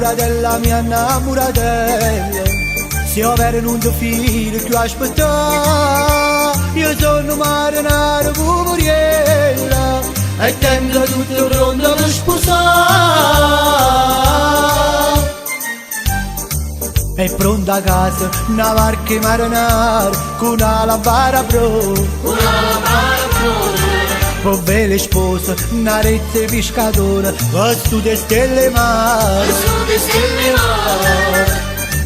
Innamoratella, mia innamoratella, se avere un tuo figlio più aspettare, io sono marinaro poveriella e tengo tutto pronto per sposare. È pronta a casa una barca marinara con una lavara pro, povere sposa, una rete pescatore, vesto di stelle mare.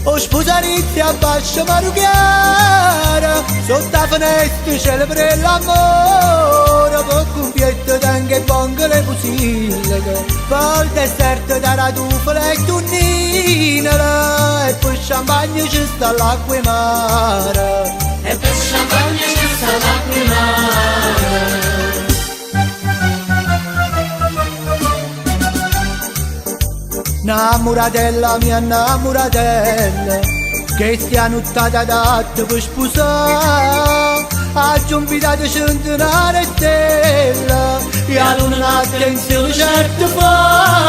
O sposarizzi a bascia marugliara, sotto la finestra celebra l'amore, con cuffiette d'anche bongole e pusille, poi il deserto da radufole e tunnina, e poi champagne ci sta l'acqua mare. E per champagne ci sta l'acqua mare. Innamoratella, mia innamoratella, che stia nottata adatta per sposare, ha giunto centinaia stella, e a luna attenzione certo fa.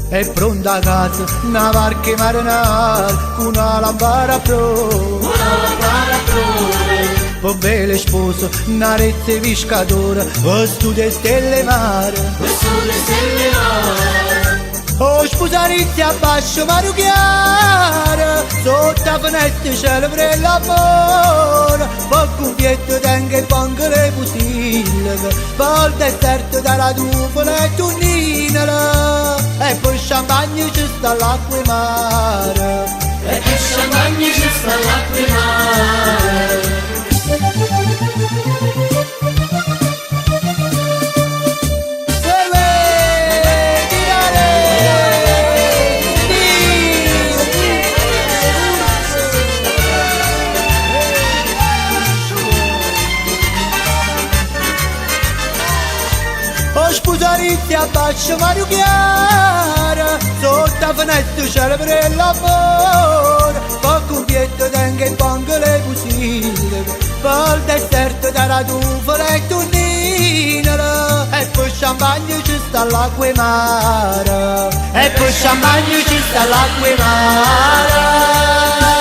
È pronta a casa una barca marinara con una lampada pro, povere sposa, una rete pescatore, vesto di stelle mare. O sposarizzi a bascio marugliara, sotto la finestra celebra l'amore, poi cuffiette d'anche bongole e pusille, poi il deserto da radufole e tunnina, e poi champagne ci sta l'acqua mare. E per champagne ci sta l'acqua mare. O sposarizzi a bascia marugliara, sotto la finestra celebra l'amore, poi cuffiette d'anche bongole e pusille, poi il deserto da radufole e tunnina, e poi champagne ci sta l'acqua mare. E poi champagne ci sta l'acqua mare.